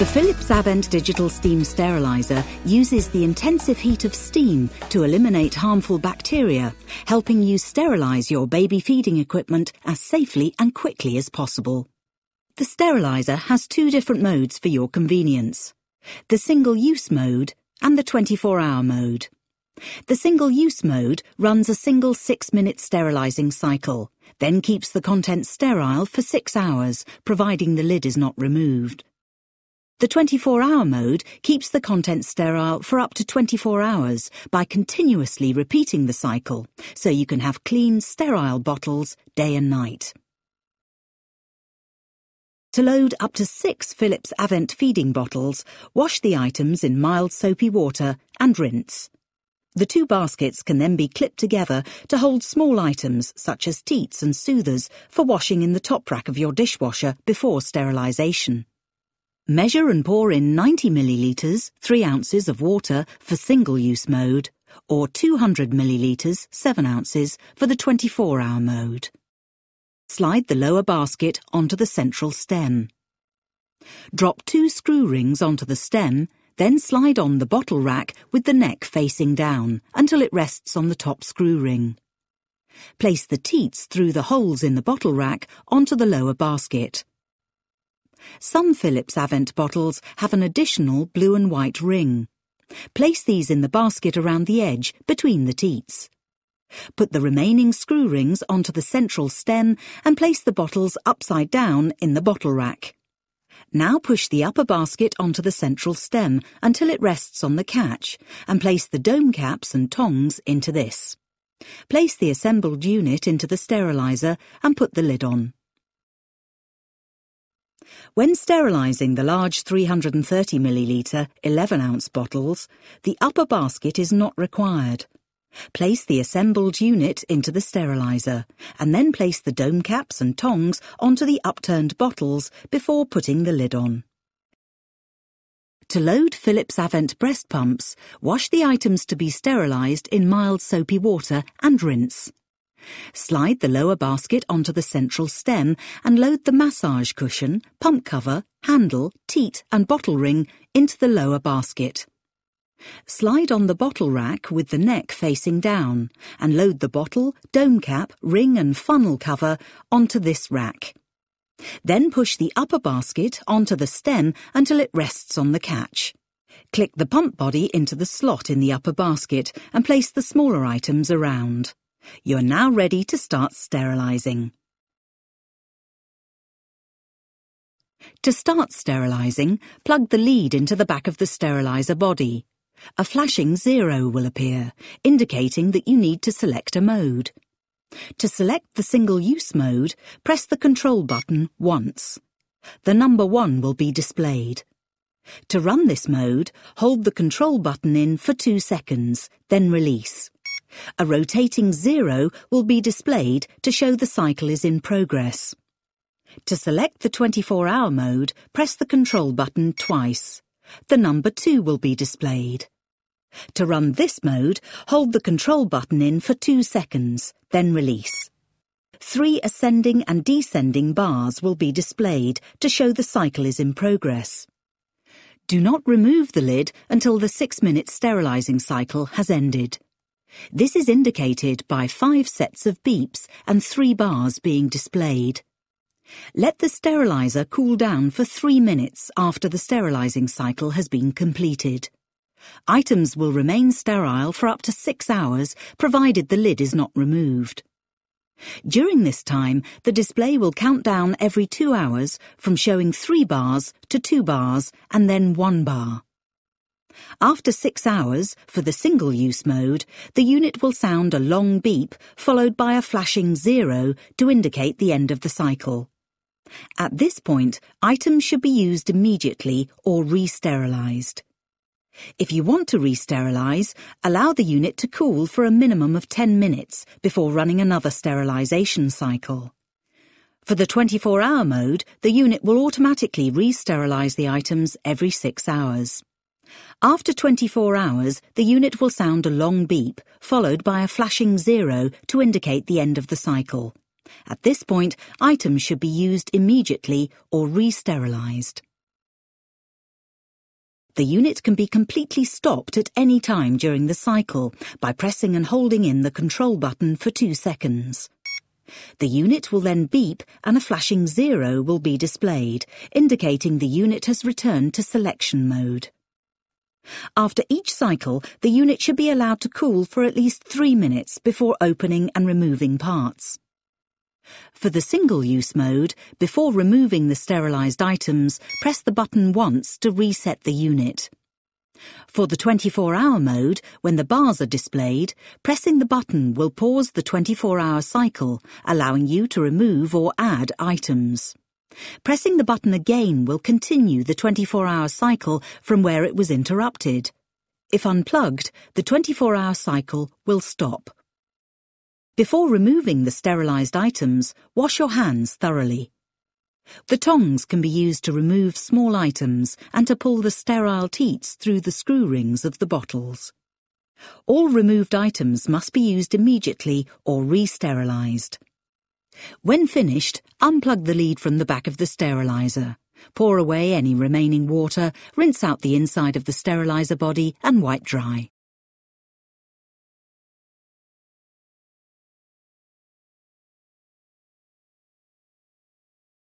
The Philips Avent Digital Steam Sterilizer uses the intensive heat of steam to eliminate harmful bacteria, helping you sterilize your baby feeding equipment as safely and quickly as possible. The sterilizer has two different modes for your convenience: the single-use mode and the 24-hour mode. The single-use mode runs a single 6-minute sterilizing cycle, then keeps the contents sterile for 6 hours, providing the lid is not removed. The 24-hour mode keeps the contents sterile for up to 24 hours by continuously repeating the cycle, so you can have clean, sterile bottles day and night. To load up to 6 Philips Avent feeding bottles, wash the items in mild soapy water and rinse. The two baskets can then be clipped together to hold small items such as teats and soothers for washing in the top rack of your dishwasher before sterilization. Measure and pour in 90 millilitres, 3 ounces of water for single-use mode, or 200 millilitres, 7 ounces for the 24-hour mode. Slide the lower basket onto the central stem. Drop 2 screw rings onto the stem, then slide on the bottle rack with the neck facing down until it rests on the top screw ring. Place the teats through the holes in the bottle rack onto the lower basket. Some Philips Avent bottles have an additional blue and white ring. Place these in the basket around the edge between the teats. Put the remaining screw rings onto the central stem and place the bottles upside down in the bottle rack. Now push the upper basket onto the central stem until it rests on the catch and place the dome caps and tongs into this. Place the assembled unit into the sterilizer and put the lid on. When sterilizing the large 330 millilitre 11-ounce bottles, the upper basket is not required. Place the assembled unit into the sterilizer and then place the dome caps and tongs onto the upturned bottles before putting the lid on. To load Philips Avent breast pumps, wash the items to be sterilized in mild soapy water and rinse. Slide the lower basket onto the central stem and load the massage cushion, pump cover, handle, teat and bottle ring into the lower basket. Slide on the bottle rack with the neck facing down and load the bottle, dome cap, ring and funnel cover onto this rack. Then push the upper basket onto the stem until it rests on the catch. Click the pump body into the slot in the upper basket and place the smaller items around. You're now ready to start sterilizing. To start sterilizing, plug the lead into the back of the sterilizer body. A flashing 0 will appear, indicating that you need to select a mode. To select the single-use mode, press the control button once. The number 1 will be displayed. To run this mode, hold the control button in for 2 seconds, then release. A rotating 0 will be displayed to show the cycle is in progress. To select the 24-hour mode, press the control button twice. The number 2 will be displayed. To run this mode, hold the control button in for 2 seconds, then release. 3 ascending and descending bars will be displayed to show the cycle is in progress. Do not remove the lid until the 6-minute sterilizing cycle has ended. This is indicated by 5 sets of beeps and 3 bars being displayed. Let the sterilizer cool down for 3 minutes after the sterilizing cycle has been completed. Items will remain sterile for up to 6 hours, provided the lid is not removed. During this time, the display will count down every 2 hours from showing 3 bars to 2 bars and then 1 bar. After 6 hours, for the single-use mode, the unit will sound a long beep followed by a flashing 0 to indicate the end of the cycle. At this point, items should be used immediately or re-sterilized. If you want to re-sterilize, allow the unit to cool for a minimum of 10 minutes before running another sterilization cycle. For the 24-hour mode, the unit will automatically re-sterilize the items every 6 hours. After 24 hours, the unit will sound a long beep, followed by a flashing 0 to indicate the end of the cycle. At this point, items should be used immediately or re-sterilized. The unit can be completely stopped at any time during the cycle by pressing and holding in the control button for 2 seconds. The unit will then beep and a flashing 0 will be displayed, indicating the unit has returned to selection mode. After each cycle, the unit should be allowed to cool for at least 3 minutes before opening and removing parts. For the single-use mode, before removing the sterilised items, press the button once to reset the unit. For the 24-hour mode, when the bars are displayed, pressing the button will pause the 24-hour cycle, allowing you to remove or add items. Pressing the button again will continue the 24-hour cycle from where it was interrupted. If unplugged, the 24-hour cycle will stop. Before removing the sterilised items, wash your hands thoroughly. The tongs can be used to remove small items and to pull the sterile teats through the screw rings of the bottles. All removed items must be used immediately or re-sterilised. When finished, unplug the lead from the back of the steriliser. Pour away any remaining water, rinse out the inside of the steriliser body and wipe dry.